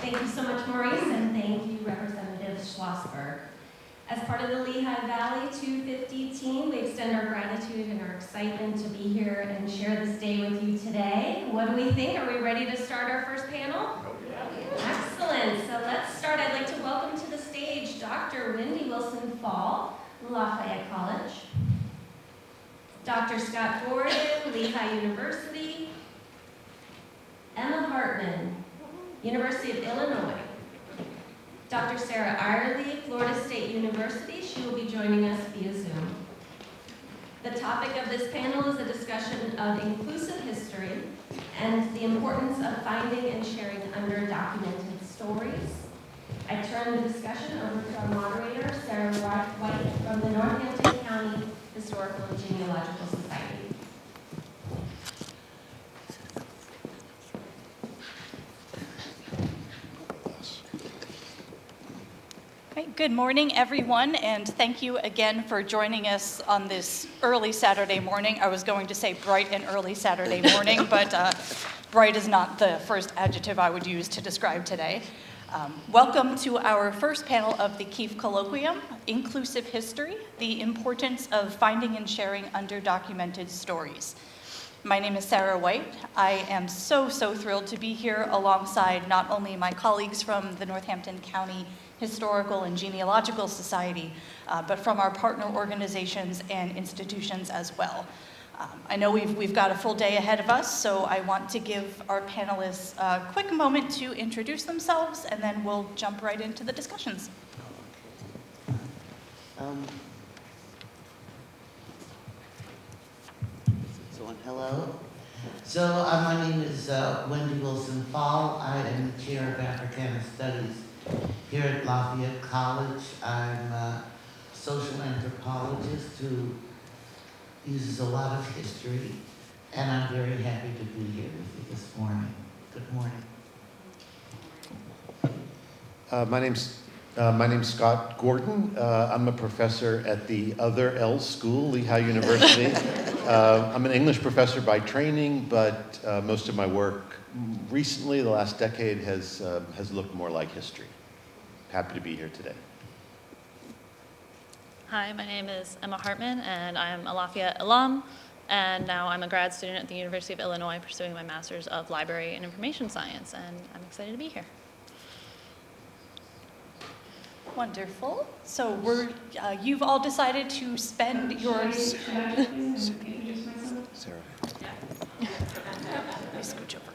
Thank you so much, Maurice, and thank you, Representative Schlossberg. As part of the Lehigh Valley 250 team, we extend our gratitude and our excitement to be here and share this day with you today. What do we think? Are we ready to start our first panel? Excellent. So let's start. I'd like to welcome to the stage Dr. Wendy Wilson Fall, Lafayette College, Dr. Scott Gordon, Lehigh University, Emma Hartman, University of Illinois, Dr. Sarah Irely, Florida State University. She will be joining us via Zoom. The topic of this panel is a discussion of inclusive history and the importance of finding and sharing underdocumented stories. I turn the discussion over to our moderator, Sarah White from the Northampton County Historical and Genealogical Society. Good morning, everyone, and thank you again for joining us on this early Saturday morning. I was going to say bright and early Saturday morning, but bright is not the first adjective I would use to describe today. Welcome to our first panel of the Keefe Colloquium, Inclusive History, the Importance of Finding and Sharing Underdocumented Stories. My name is Sarah White. I am so thrilled to be here alongside not only my colleagues from the Northampton County Historical and Genealogical Society, but from our partner organizations and institutions as well. I know we've got a full day ahead of us, so I want to give our panelists a quick moment to introduce themselves, and then we'll jump right into the discussions. Hello. So my name is Wendy Wilson Fall. I am the Chair of Africana Studies here at Lafayette College. I'm a social anthropologist who uses a lot of history, and I'm very happy to be here with you this morning. Good morning. My name's Scott Gordon. I'm a professor at the Other L School, Lehigh University. I'm an English professor by training, but most of my work recently, the last decade, has looked more like history. Happy to be here today. Hi, my name is Emma Hartman, and I'm a Lafayette alum, and now I'm a grad student at the University of Illinois pursuing my Master's of Library and Information Science, and I'm excited to be here. Wonderful. So you've all decided to spend your... Sarah. Let me scooch over.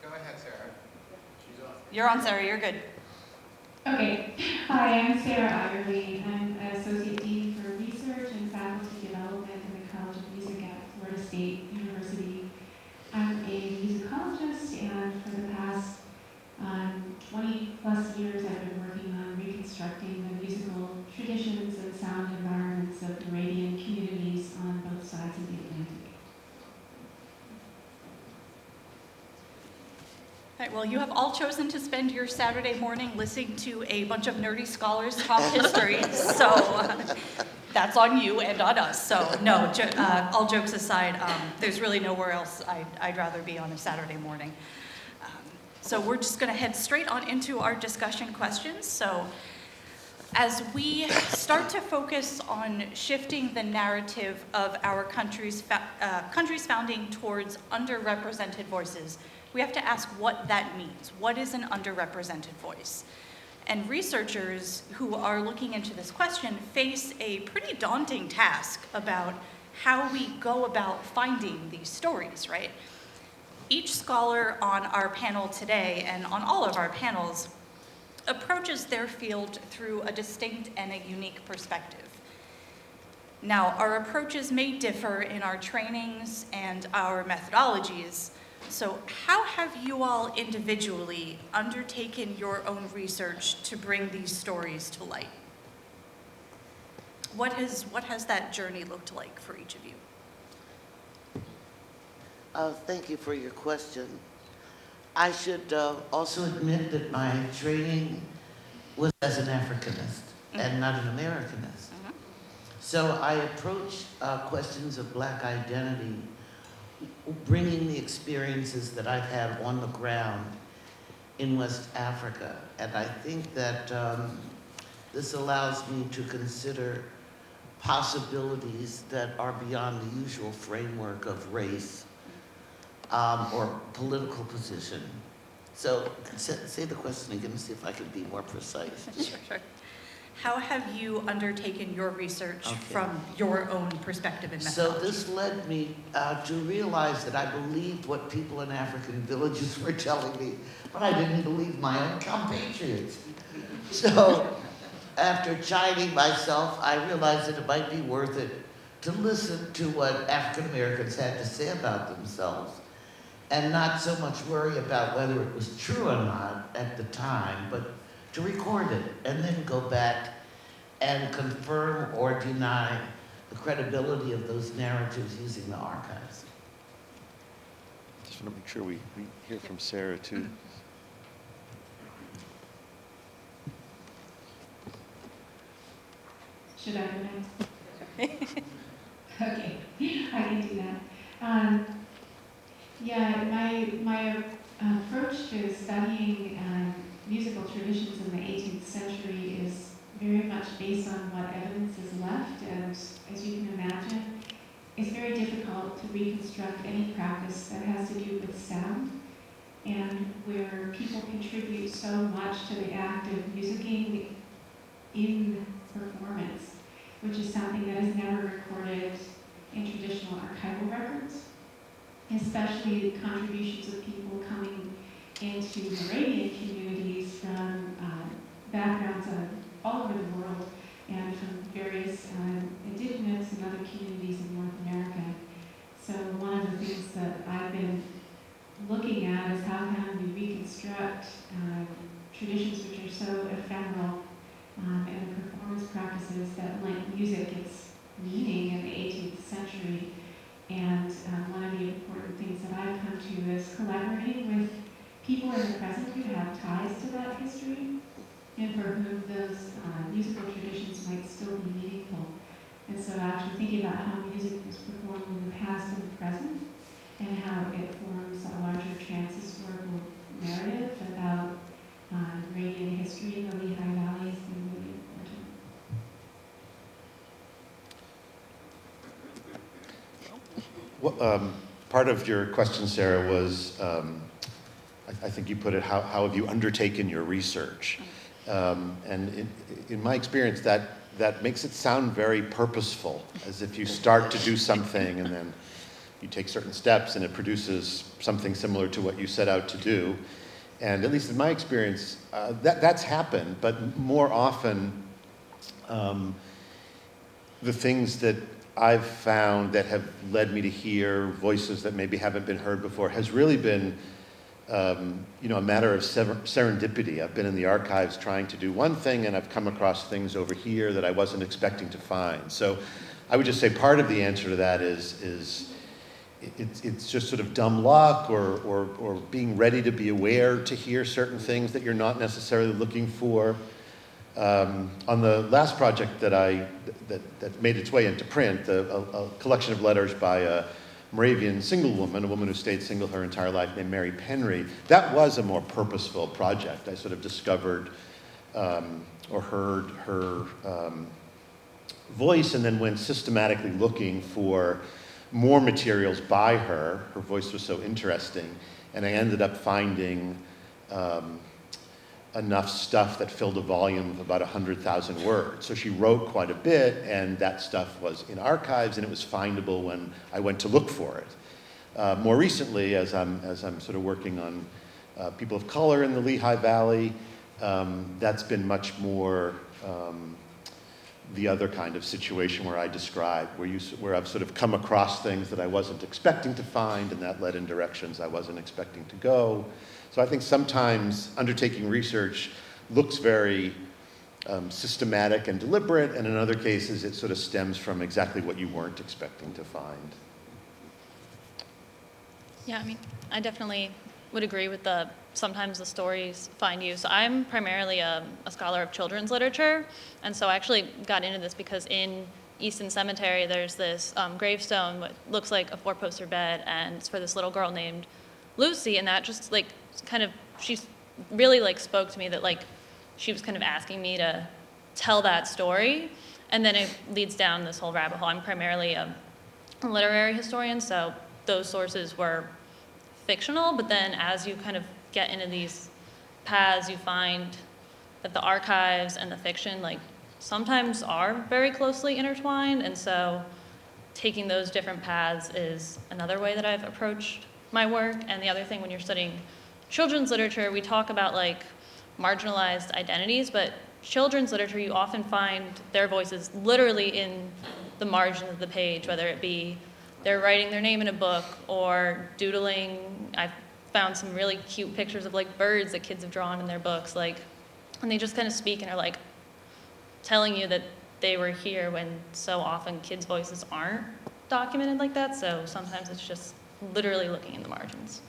Go ahead, Sarah. She's on. You're on, Sarah. You're good. Okay. Hi, I'm Sarah Irely. I'm an Associate Dean for Research and Faculty Development in the College of Music at Florida State University. I'm a musicologist, and for the past 20 plus years I've been working on reconstructing the musical traditions and sound environments of Moravian communities on both sides of the Atlantic. All right, well, you have all chosen to spend your Saturday morning listening to a bunch of nerdy scholars talk history, so that's on you and on us. So no, all jokes aside, there's really nowhere else I'd rather be on a Saturday morning. So we're just going to head straight on into our discussion questions. So as we start to focus on shifting the narrative of our country's founding towards underrepresented voices, we have to ask what that means. What is an underrepresented voice? And researchers who are looking into this question face a pretty daunting task about how we go about finding these stories, right? Each scholar on our panel today, and on all of our panels, approaches their field through a distinct and a unique perspective. Now, our approaches may differ in our trainings and our methodologies, so how have you all individually undertaken your own research to bring these stories to light? What has that journey looked like for each of you? Thank you for your question. I should also admit that my training was as an Africanist and not an Americanist. So I approach questions of Black identity bringing the experiences that I've had on the ground in West Africa. And I think that this allows me to consider possibilities that are beyond the usual framework of race or political position. So say the question again and see if I can be more precise. Sure. How have you undertaken your research from your own perspective and So methodology? this led me to realize that I believed what people in African villages were telling me, but I didn't believe my own compatriots. So after chiding myself, I realized that it might be worth it to listen to what African Americans had to say about themselves and not so much worry about whether it was true or not at the time, but to record it and then go back and confirm or deny the credibility of those narratives using the archives. Just want to make sure we hear from Sarah too. Should I go next? Okay, I can do that. Yeah, my approach to studying musical traditions in the 18th century is very much based on what evidence is left, and as you can imagine, it's very difficult to reconstruct any practice that has to do with sound, and where people contribute so much to the act of musicking in performance, which is something that is never recorded in traditional archival records, especially the contributions of people coming into Moravian communities from backgrounds all over the world and from various indigenous and other communities in North America. So one of the things that I've been looking at is how can we reconstruct traditions which are so ephemeral and performance practices that lent music its meaning in the 18th century. And one of the important things that I've come to is collaborating with people in the present who have ties to that history and for whom those musical traditions might still be meaningful. And so actually thinking about how music was performed in the past and the present and how it forms a larger trans-historical narrative about Moravian history in the Lehigh Valley has been really important. Well, part of your question, Sarah, was, I think you put it, how have you undertaken your research? And in my experience, that makes it sound very purposeful, as if you start to do something and then you take certain steps and it produces something similar to what you set out to do. And at least in my experience, that's happened, but more often, the things that I've found that have led me to hear voices that maybe haven't been heard before has really been, a matter of serendipity. I've been in the archives trying to do one thing, and I've come across things over here that I wasn't expecting to find. So I would just say part of the answer to that is it's just sort of dumb luck or being ready to be aware to hear certain things that you're not necessarily looking for. On the last project that made its way into print, a collection of letters by a Moravian single woman, a woman who stayed single her entire life, named Mary Penry, that was a more purposeful project. I sort of discovered or heard her voice and then went systematically looking for more materials by her. Her voice was so interesting, and I ended up finding enough stuff that filled a volume of about 100,000 words. So she wrote quite a bit, and that stuff was in archives, and it was findable when I went to look for it. More recently, as I'm sort of working on people of color in the Lehigh Valley, that's been much more the other kind of situation where I described, where I've sort of come across things that I wasn't expecting to find, and that led in directions I wasn't expecting to go. So I think sometimes undertaking research looks very systematic and deliberate, and in other cases it sort of stems from exactly what you weren't expecting to find. Yeah, I mean, I definitely would agree with sometimes the stories find you. So I'm primarily a scholar of children's literature, and so I actually got into this because in Easton Cemetery, there's this gravestone that looks like a four-poster bed, and it's for this little girl named Lucy, and that just like kind of, she really like spoke to me that like she was kind of asking me to tell that story, and then it leads down this whole rabbit hole. I'm primarily a literary historian, so those sources were fictional, but then as you kind of get into these paths, you find that the archives and the fiction like sometimes are very closely intertwined, and so taking those different paths is another way that I've approached my work. And the other thing, when you're studying children's literature, we talk about like marginalized identities, but children's literature, you often find their voices literally in the margin of the page, whether it be they're writing their name in a book or doodling. I've found some really cute pictures of like birds that kids have drawn in their books, like, and they just kind of speak and are like telling you that they were here, when so often kids' voices aren't documented like that. So sometimes it's just literally looking in the margins.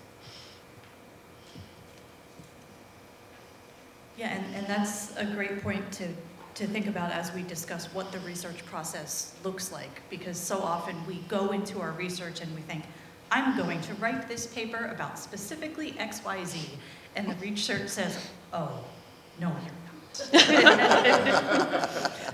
Yeah, and that's a great point to think about as we discuss what the research process looks like, because so often we go into our research and we think, I'm going to write this paper about specifically XYZ, and the research says, oh, no, you're not.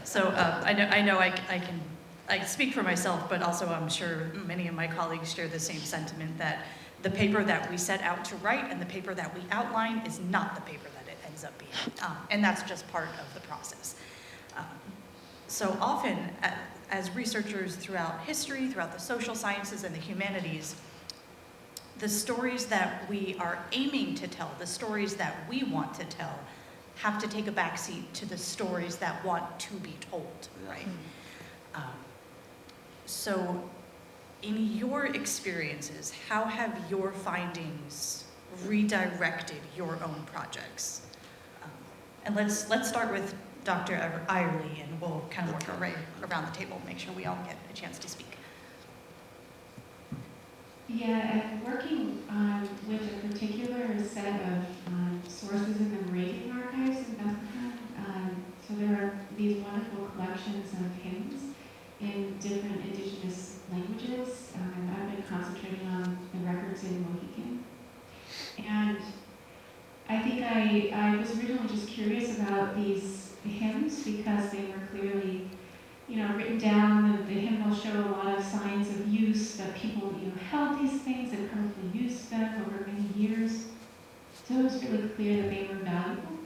So I know I speak for myself, but also I'm sure many of my colleagues share the same sentiment that the paper that we set out to write and the paper that we outline is not the paper that it ends up being. And that's just part of the process. So often, as researchers throughout history, throughout the social sciences and the humanities, the stories that we are aiming to tell, the stories that we want to tell, have to take a backseat to the stories that want to be told, right? So in your experiences, how have your findings redirected your own projects? And let's start with Dr. Irely, and we'll kind of work our way around the table, make sure we all get a chance to speak. Yeah, and working with a particular set of sources in the Moravian archives in Bethlehem. So there are these wonderful collections of hymns in different indigenous languages, and I've been concentrating on the records in Mohican. And I think I was originally just curious about these hymns because they were clearly, written down. The hymn will show a lot of signs of use, that people, held these things and probably used them over many years. So it was really clear that they were valuable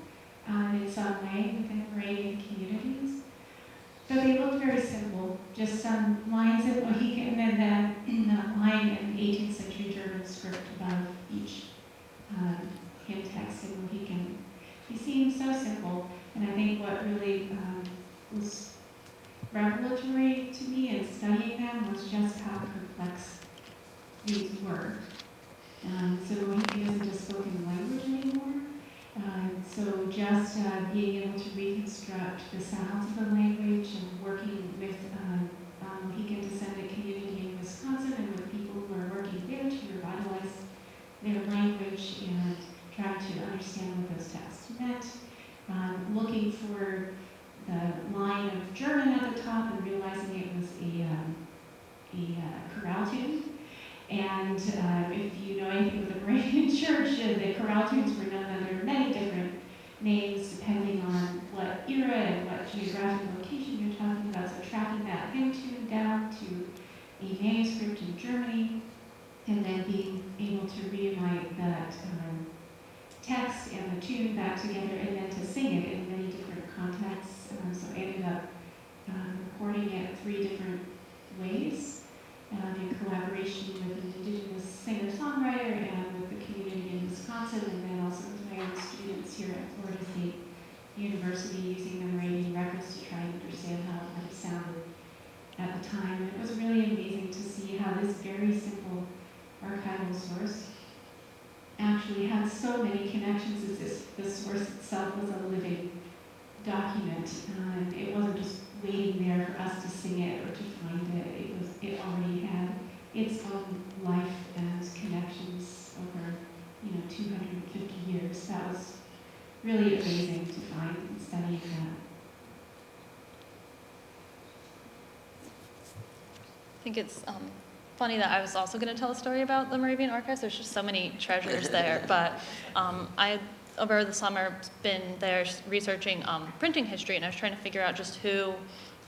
in some way within Moravian communities. But they looked very simple, just some lines in Mohican and then a line in 18th century German script above each hymn text in Mohican. They seemed so simple, and I think what really was revelatory to me in studying them was just how complex these were. So Mohican isn't a spoken language anymore. So just being able to reconstruct the sounds of the language and working with Mohican descendant community in Wisconsin and with people who are working there to revitalize their language and trying to understand what those texts meant. Looking for the line of German at the top and realizing it was a chorale tune. And if you know anything of the Moravian Church, the chorale tunes were known under many different names depending on what era and what geographic location you're talking about. So tracking that hymn tune down to a manuscript in Germany, and then being able to reunite that text and the tune back together, and then to sing it in many different contexts. So I ended up recording it 3 different ways. In collaboration with an indigenous singer-songwriter and with the community in Wisconsin, and then also with my own students here at Florida State University, using the Moravian records to try and understand how it might have sounded at the time. And it was really amazing to see how this very simple archival source actually had so many connections, as the source itself was a living document. It wasn't just waiting there for us to sing it or to find it. It already had its own life and connections over 250 years. That was really amazing to find and studying think it's funny that I was also going to tell a story about the Moravian Archives. There's just so many treasures there. But I, over the summer, been there researching printing history, and I was trying to figure out just who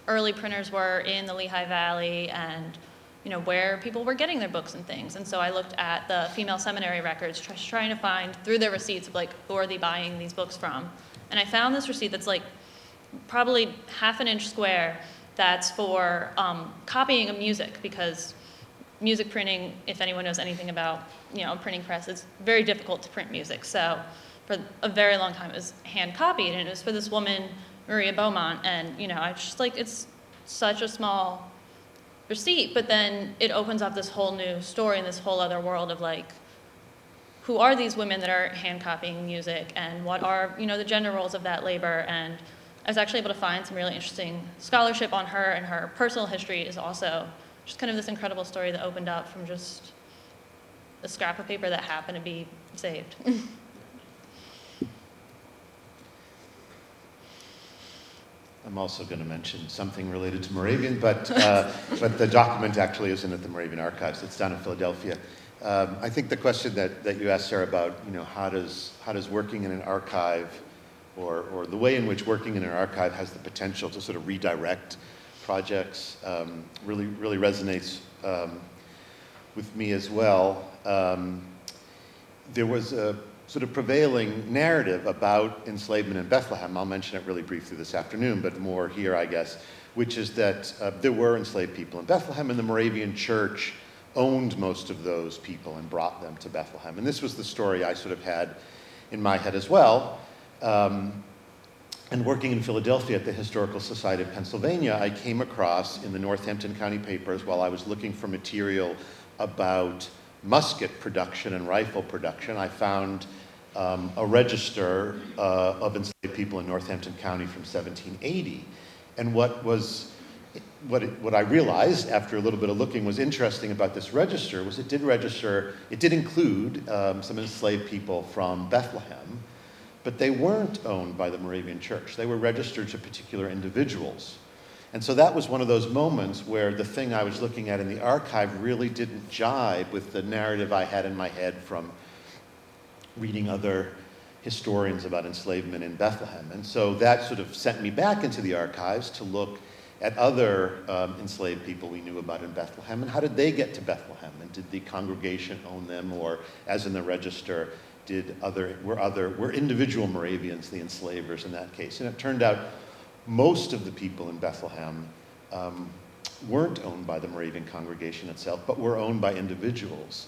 early printers were in the Lehigh Valley and where people were getting their books and things. And so I looked at the female seminary records, trying to find through their receipts of who are they buying these books from. And I found this receipt that's probably half an inch square that's for copying of music, because music printing, if anyone knows anything about a printing press, it's very difficult to print music. So for a very long time it was hand copied, and it was for this woman, Maria Beaumont, and I just it's such a small receipt, but then it opens up this whole new story and this whole other world of who are these women that are hand copying music, and what are the gender roles of that labor. And I was actually able to find some really interesting scholarship on her, and her personal history is also just kind of this incredible story that opened up from just a scrap of paper that happened to be saved. I'm also going to mention something related to Moravian, but the document actually isn't at the Moravian Archives. It's down in Philadelphia. I think the question that you asked, Sarah, about how does working in an archive, or the way in which working in an archive has the potential to sort of redirect projects, really resonates with me as well. There was a sort of prevailing narrative about enslavement in Bethlehem. I'll mention it really briefly this afternoon, but more here, I guess, which is that there were enslaved people in Bethlehem, and the Moravian Church owned most of those people and brought them to Bethlehem. And this was the story I sort of had in my head as well. And working in Philadelphia at the Historical Society of Pennsylvania, I came across in the Northampton County papers, while I was looking for material about musket production and rifle production, I found a register of enslaved people in Northampton County from 1780. And what I realized after a little bit of looking was interesting about this register was it did include some enslaved people from Bethlehem, but they weren't owned by the Moravian Church. They were registered to particular individuals. And so that was one of those moments where the thing I was looking at in the archive really didn't jibe with the narrative I had in my head from reading other historians about enslavement in Bethlehem. And so that sort of sent me back into the archives to look at other enslaved people we knew about in Bethlehem, and how did they get to Bethlehem? And did the congregation own them, or, as in the register, were individual Moravians the enslavers in that case? And it turned out most of the people in Bethlehem weren't owned by the Moravian congregation itself, but were owned by individuals.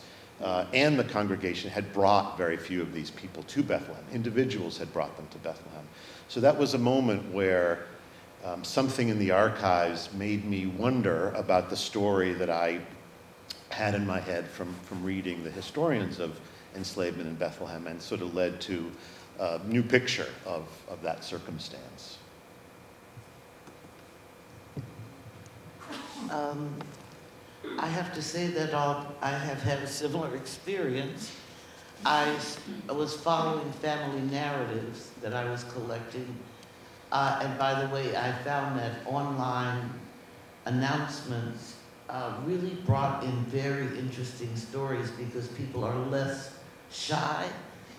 And the congregation had brought very few of these people to Bethlehem. Individuals had brought them to Bethlehem. So that was a moment where something in the archives made me wonder about the story that I had in my head from reading the historians of enslavement in Bethlehem, and sort of led to a new picture of that circumstance. I have to say that I have had a similar experience. I was following family narratives that I was collecting. And by the way, I found that online announcements really brought in very interesting stories, because people are less shy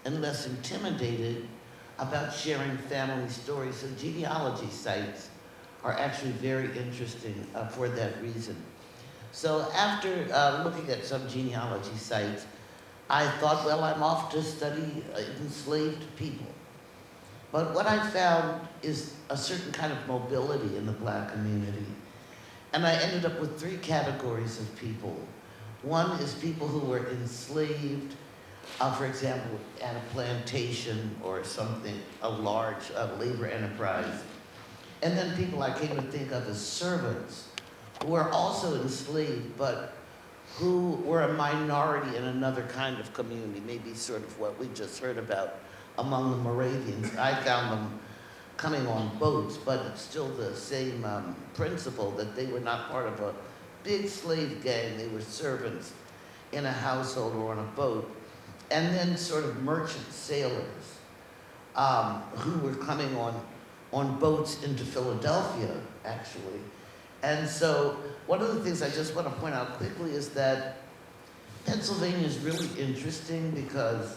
and less intimidated about sharing family stories. So genealogy sites are actually very interesting for that reason. So after looking at some genealogy sites, I thought, well, I'm off to study enslaved people. But what I found is a certain kind of mobility in the Black community. And I ended up with three categories of people. One is people who were enslaved, for example, at a plantation or something, a large labor enterprise. And then people I came to think of as servants, who were also enslaved, but who were a minority in another kind of community, maybe sort of what we just heard about among the Moravians. I found them coming on boats, but it's still the same principle, that they were not part of a big slave gang. They were servants in a household or on a boat. And then sort of merchant sailors who were coming on boats into Philadelphia, actually, And so one of the things I just want to point out quickly is that Pennsylvania is really interesting because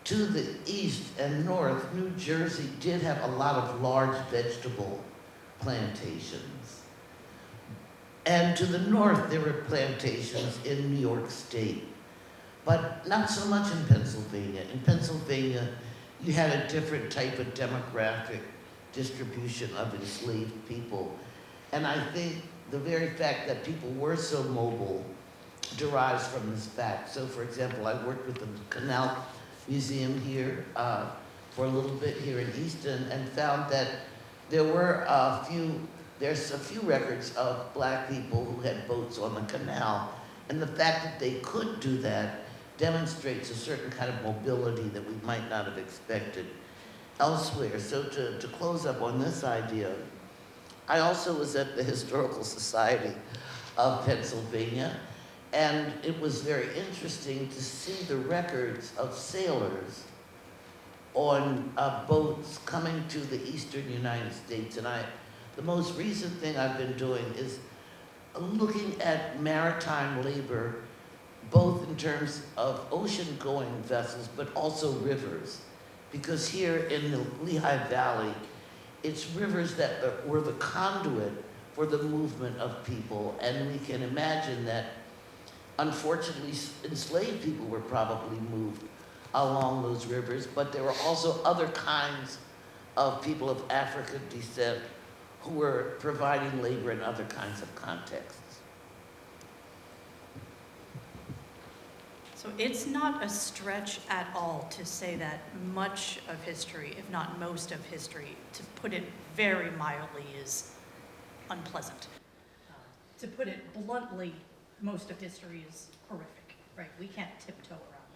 to the east and north, New Jersey did have a lot of large vegetable plantations. And to the north, there were plantations in New York State, but not so much in Pennsylvania. In Pennsylvania, you had a different type of demographic distribution of enslaved people. And I think the very fact that people were so mobile derives from this fact. So for example, I worked with the Canal Museum here for a little bit here in Easton and found that there's a few records of black people who had boats on the canal. And the fact that they could do that demonstrates a certain kind of mobility that we might not have expected elsewhere. So to close up on this idea, I also was at the Historical Society of Pennsylvania, and it was very interesting to see the records of sailors on boats coming to the eastern United States. And the most recent thing I've been doing is looking at maritime labor, both in terms of ocean-going vessels, but also rivers. Because here in the Lehigh Valley, it's rivers that were the conduit for the movement of people. And we can imagine that, unfortunately, enslaved people were probably moved along those rivers, but there were also other kinds of people of African descent who were providing labor in other kinds of contexts. So it's not a stretch at all to say that much of history, if not most of history, to put it very mildly, is unpleasant. To put it bluntly, most of history is horrific, right? We can't tiptoe around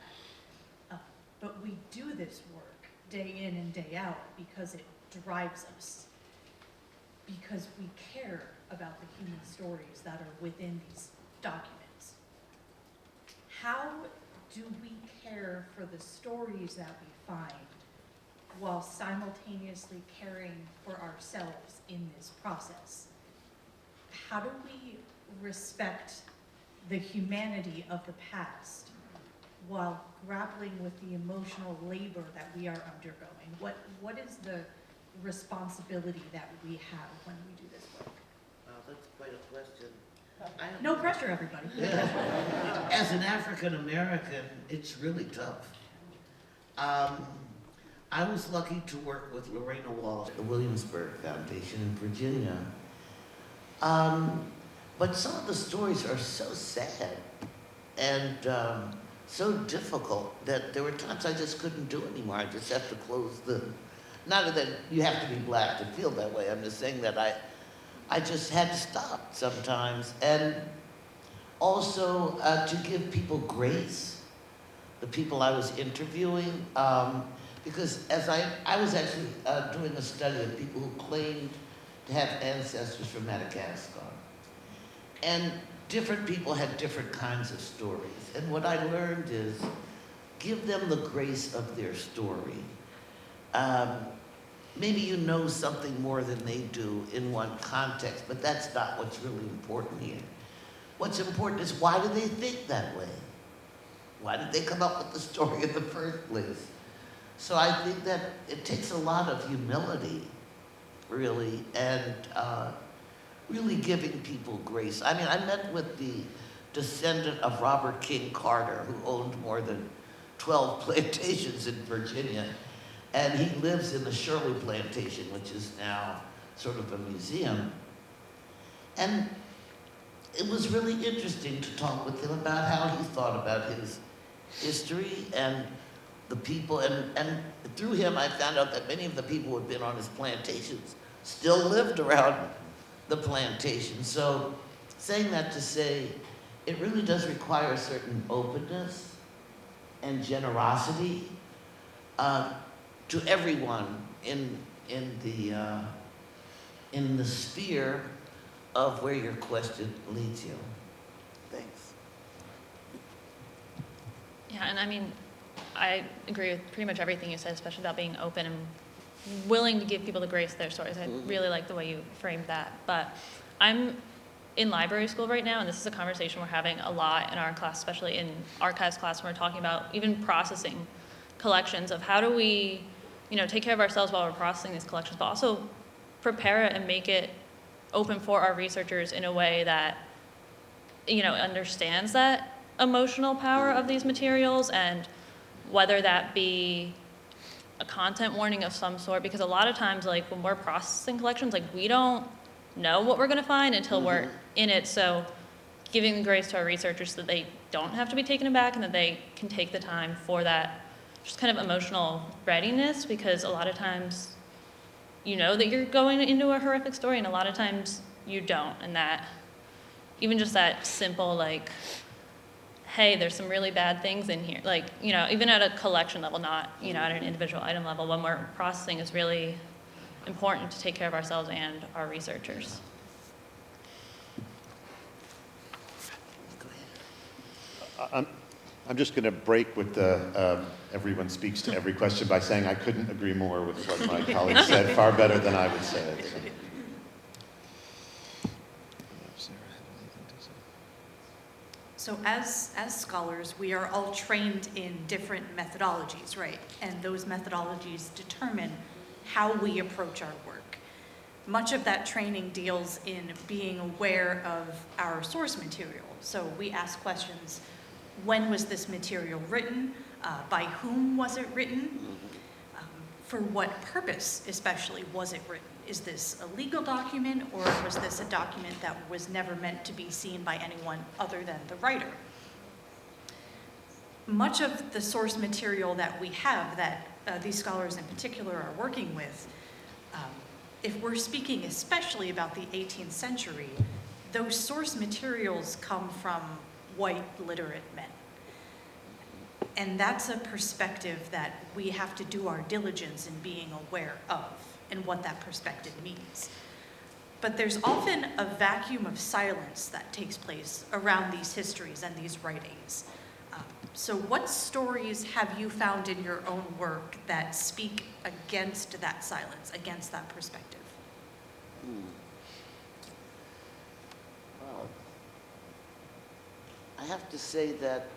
that. But we do this work day in and day out because it drives us, because we care about the human stories that are within these documents. How do we care for the stories that we find while simultaneously caring for ourselves in this process? How do we respect the humanity of the past while grappling with the emotional labor that we are undergoing? What is the responsibility that we have when we do this work? Wow, that's quite a question. No pressure, everybody. Yeah. As an African American, it's really tough. I was lucky to work with Lorena Walsh at the Williamsburg Foundation in Virginia. But some of the stories are so sad and so difficult that there were times I just couldn't do anymore. I just have to close not that you have to be black to feel that way. I'm just saying that I just had to stop sometimes. And also to give people grace, the people I was interviewing, because as I was actually doing a study of people who claimed to have ancestors from Madagascar. And different people had different kinds of stories. And what I learned is, give them the grace of their story. Maybe you know something more than they do in one context, but that's not what's really important here. What's important is, why do they think that way? Why did they come up with the story in the first place? So I think that it takes a lot of humility, really, and really giving people grace. I mean, I met with the descendant of Robert King Carter, who owned more than 12 plantations in Virginia. And he lives in the Shirley Plantation, which is now sort of a museum. And it was really interesting to talk with him about how he thought about his history and the people. And through him, I found out that many of the people who had been on his plantations still lived around the plantation. So saying that to say, it really does require a certain openness and generosity to everyone in the sphere of where your question leads you. Thanks. Yeah, and I mean, I agree with pretty much everything you said, especially about being open and willing to give people the grace of their stories. I really like the way you framed that. But I'm in library school right now, and this is a conversation we're having a lot in our class, especially in archives class, when we're talking about even processing collections of how do we, take care of ourselves while we're processing these collections, but also prepare it and make it open for our researchers in a way that, understands that emotional power of these materials, and whether that be a content warning of some sort, because a lot of times, like, when we're processing collections, like, we don't know what we're going to find until we're in it. So giving grace to our researchers so that they don't have to be taken aback and that they can take the time for that just kind of emotional readiness, because a lot of times that you're going into a horrific story, and a lot of times you don't. And that even just that simple, like, hey, there's some really bad things in here, like, even at a collection level, not at an individual item level, when we're processing, is really important to take care of ourselves and our researchers. I'm just going to break with the everyone speaks to every question by saying I couldn't agree more with what my colleague said, far better than I would say it. So as scholars, we are all trained in different methodologies, right? And those methodologies determine how we approach our work. Much of that training deals in being aware of our source material. So we ask questions: when was this material written? By whom was it written? For what purpose, especially, was it written? Is this a legal document, or was this a document that was never meant to be seen by anyone other than the writer? Much of the source material that we have, that these scholars in particular are working with, if we're speaking especially about the 18th century, those source materials come from white literate men. And that's a perspective that we have to do our diligence in being aware of, and what that perspective means. But there's often a vacuum of silence that takes place around these histories and these writings. So what stories have you found in your own work that speak against that silence, against that perspective? Well, I have to say that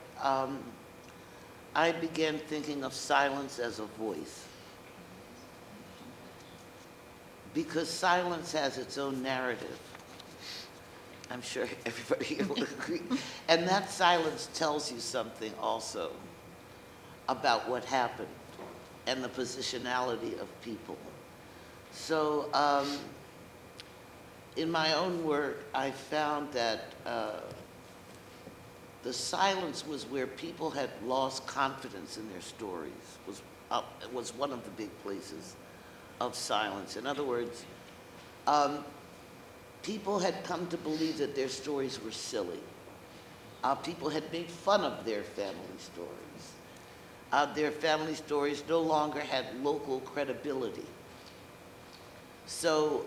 I began thinking of silence as a voice, because silence has its own narrative. I'm sure everybody here will agree. And that silence tells you something also about what happened and the positionality of people. So in my own work, I found that the silence was where people had lost confidence in their stories, was one of the big places of silence. In other words, people had come to believe that their stories were silly. People had made fun of their family stories. Their family stories no longer had local credibility. So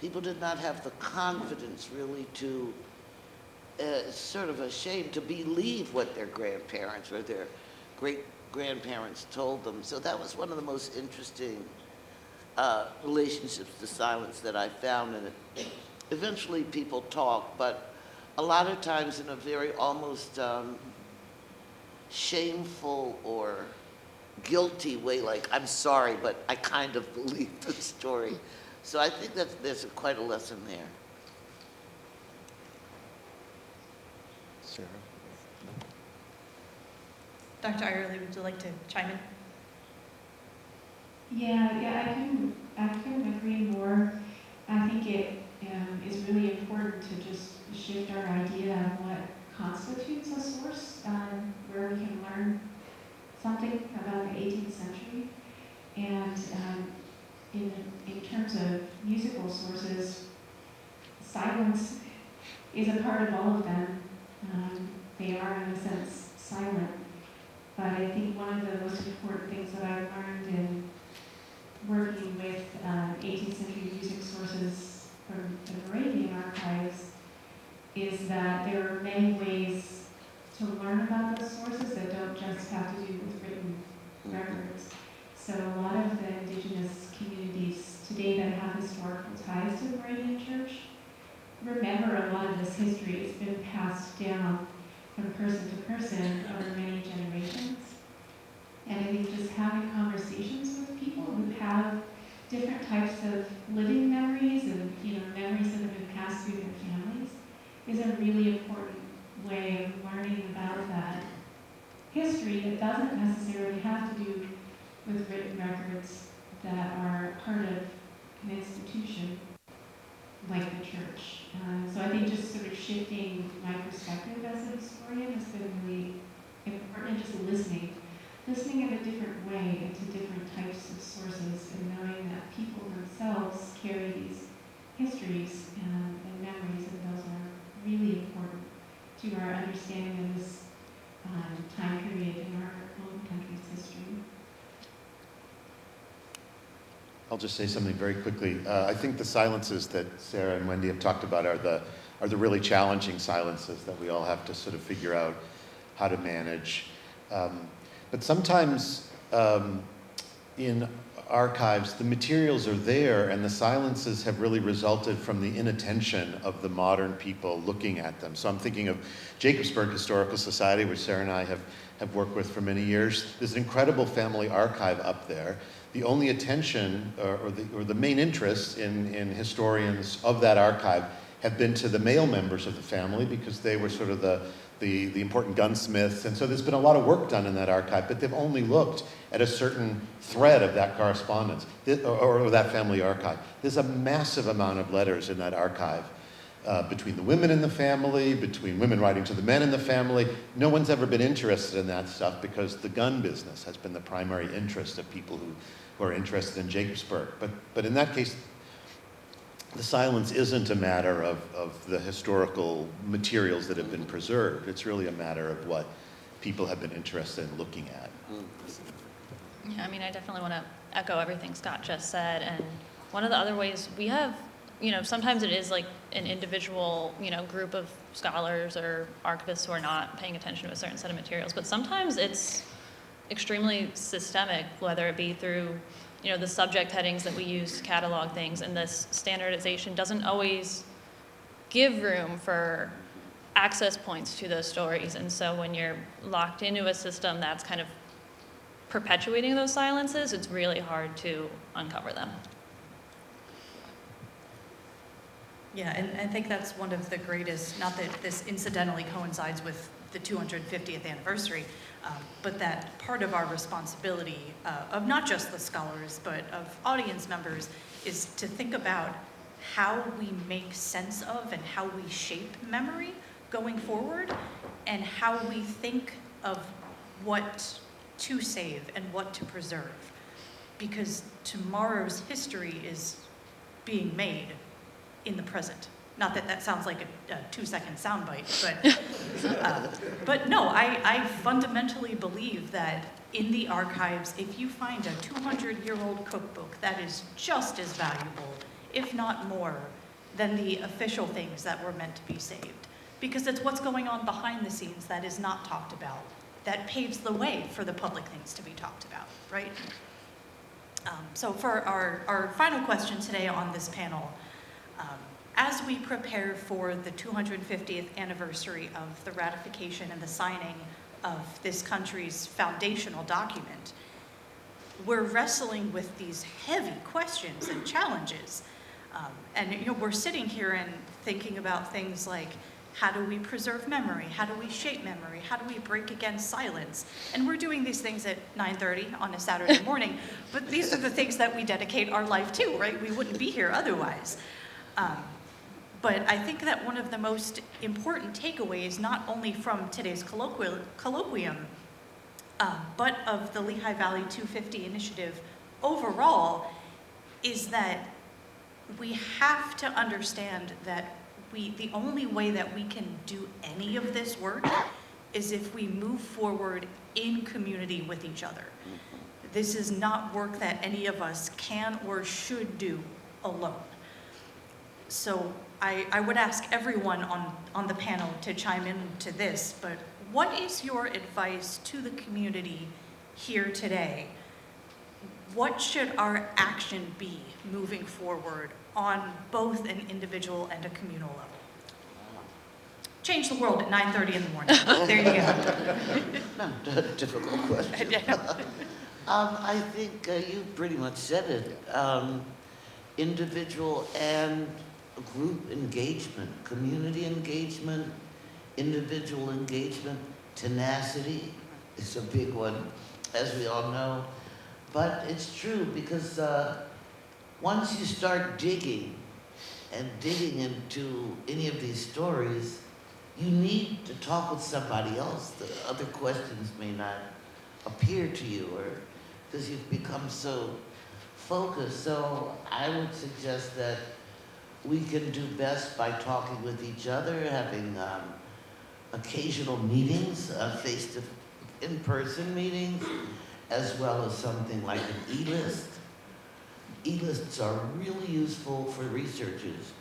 people did not have the confidence really to, sort of ashamed to believe what their grandparents or their great-grandparents told them. So that was one of the most interesting relationships to silence that I found in it. Eventually people talk, but a lot of times in a very almost shameful or guilty way, like, I'm sorry, but I kind of believe the story. So I think that there's quite a lesson there. Sarah? Dr. Irely, would you like to chime in? Yeah, I couldn't agree more. I think it is really important to just shift our idea of what constitutes a source, where we can learn something about the 18th century. And in terms of musical sources, silence is a part of all of them. They are, in a sense, silent. But I think one of the most important things that I've learned in working with 18th century music sources from the Moravian archives is that there are many ways to learn about those sources that don't just have to do with written records. So a lot of the indigenous communities today that have historical ties to the Moravian Church remember a lot of this history. It's been passed down from person to person over many generations. And I think just having conversations with people who have different types of living memories and memories that have been passed through their families is a really important way of learning about that history that doesn't necessarily have to do with written records that are part of an institution like the church. So I think just sort of shifting my perspective as a historian has been really important, and just listening in a different way into different types of sources, and knowing that people themselves carry these histories and memories, and those are really important to our understanding of this time period in our own country's history. I'll just say something very quickly. I think the silences that Sarah and Wendy have talked about are the really challenging silences that we all have to sort of figure out how to manage. But sometimes in archives, the materials are there and the silences have really resulted from the inattention of the modern people looking at them. So I'm thinking of Jacobsburg Historical Society, which Sarah and I have worked with for many years. There's an incredible family archive up there. The only attention or the main interest in historians of that archive have been to the male members of the family, because they were sort of the important gunsmiths. And so there's been a lot of work done in that archive, but they've only looked at a certain thread of that correspondence or that family archive. There's a massive amount of letters in that archive between the women in the family, between women writing to the men in the family. No one's ever been interested in that stuff because the gun business has been the primary interest of people who are interested in Jacobsburg. But in that case, the silence isn't a matter of the historical materials that have been preserved. It's really a matter of what people have been interested in looking at. Yeah, I mean, I definitely want to echo everything Scott just said. And one of the other ways we have, sometimes it is like an individual, group of scholars or archivists who are not paying attention to a certain set of materials, but sometimes it's extremely systemic, whether it be through the subject headings that we use to catalog things, and this standardization doesn't always give room for access points to those stories. And so when you're locked into a system that's kind of perpetuating those silences, it's really hard to uncover them. Yeah, and I think that's one of the greatest, not that this incidentally coincides with the 250th anniversary, but that part of our responsibility of not just the scholars, but of audience members, is to think about how we make sense of and how we shape memory going forward, and how we think of what to save and what to preserve. Because tomorrow's history is being made in the present. Not that that sounds like a 2-second soundbite, but no, I fundamentally believe that in the archives, if you find a 200-year-old cookbook, that is just as valuable, if not more, than the official things that were meant to be saved. Because it's what's going on behind the scenes that is not talked about, that paves the way for the public things to be talked about, right? So for our final question today on this panel, as we prepare for the 250th anniversary of the ratification and the signing of this country's foundational document, we're wrestling with these heavy questions and challenges. And we're sitting here and thinking about things like, how do we preserve memory? How do we shape memory? How do we break against silence? And we're doing these things at 9:30 on a Saturday morning, but these are the things that we dedicate our life to, right? We wouldn't be here otherwise. But I think that one of the most important takeaways, not only from today's colloquium, but of the Lehigh Valley 250 initiative overall, is that we have to understand that the only way that we can do any of this work is if we move forward in community with each other. This is not work that any of us can or should do alone. So I would ask everyone on the panel to chime in to this, but what is your advice to the community here today? What should our action be moving forward on both an individual and a communal level. Change the world at 9:30 in the morning. There you go. Not a difficult question. I think you pretty much said it. Individual and group engagement, community engagement, individual engagement, tenacity is a big one, as we all know. But it's true because once you start digging into any of these stories, you need to talk with somebody else. The other questions may not appear to you, or because you've become so focused. So I would suggest that we can do best by talking with each other, having occasional meetings, in-person meetings, as well as something like an e-list. E-lists are really useful for researchers,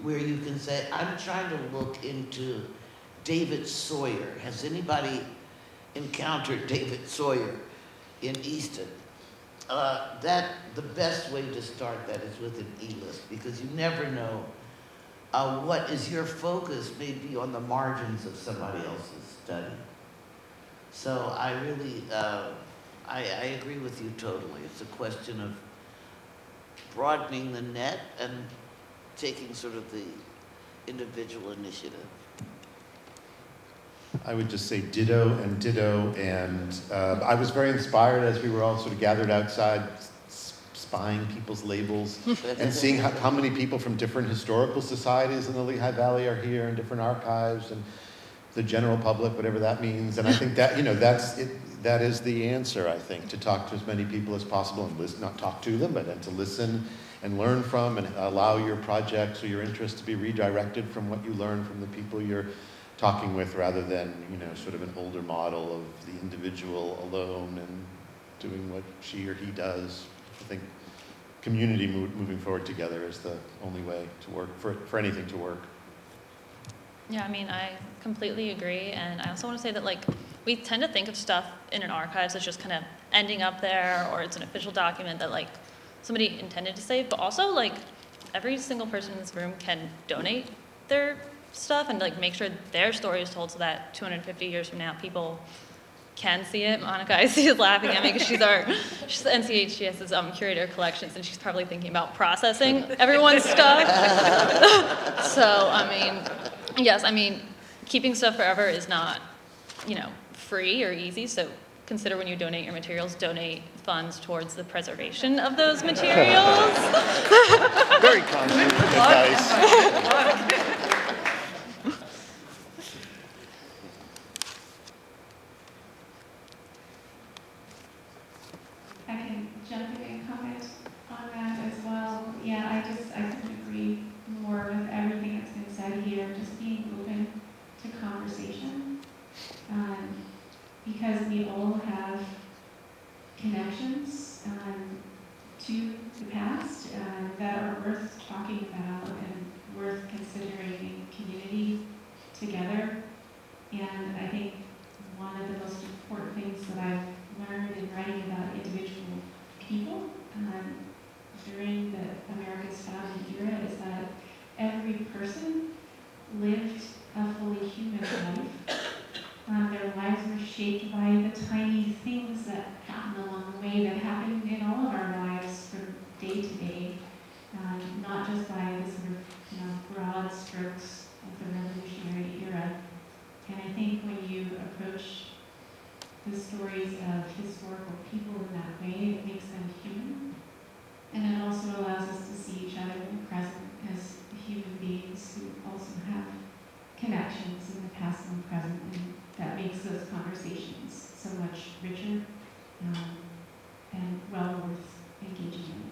where you can say, I'm trying to look into David Sawyer. Has anybody encountered David Sawyer in Easton? The best way to start that is with an e-list, because you never know what is your focus may be on the margins of somebody else's study. So I really, I agree with you totally. It's a question of broadening the net and taking sort of the individual initiative. I would just say ditto and ditto, and I was very inspired as we were all sort of gathered outside spying people's labels and seeing how many people from different historical societies in the Lehigh Valley are here, and different archives, and the general public, whatever that means. And I think that, that's it. That is the answer, I think, to talk to as many people as possible and listen, not talk to them, but then to listen and learn from, and allow your projects or your interests to be redirected from what you learn from the people you're talking with, rather than, sort of an older model of the individual alone and doing what she or he does. I think community moving forward together is the only way to work, for anything to work. Yeah, I mean, I completely agree. And I also want to say that, we tend to think of stuff in an archive as just kind of ending up there, or it's an official document that, somebody intended to save. But also, every single person in this room can donate their stuff and, make sure their story is told, so that 250 years from now, people can see it. Monica, I see, is laughing at me because she's the NCHGS's curator of collections, and she's probably thinking about processing everyone's stuff. So, yes, keeping stuff forever is not, free or easy. So consider, when you donate your materials, donate funds towards the preservation of those materials. Very constant advice. I can jump in and comment on that as well. Yeah, I couldn't agree more with everything that's been said here. Just being open to conversation, because we all have connections to the past that are worth talking about and worth considering in community together. And I think one of the most important things that I've learned in writing about individual people during the America's founding era is that every person lived a fully human life. Their lives were shaped by the tiny things that happen along the way, that happen in all of our lives from day to day, not just by the sort of broad strokes of the revolutionary era. And I think when you approach the stories of historical people in that way, it makes them human. And it also allows us to see each other in the present as human beings who also have connections in the past and the present. And that makes those conversations so much richer and well worth engaging in.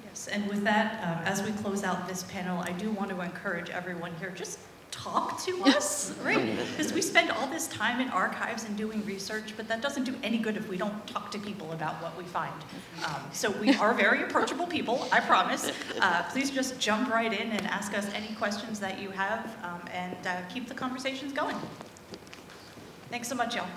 Yes, and with that, as we close out this panel, I do want to encourage everyone here, just talk to us, right? Because we spend all this time in archives and doing research, but that doesn't do any good if we don't talk to people about what we find. So we are very approachable people, I promise. Please just jump right in and ask us any questions that you have, and keep the conversations going. Thanks so much, y'all.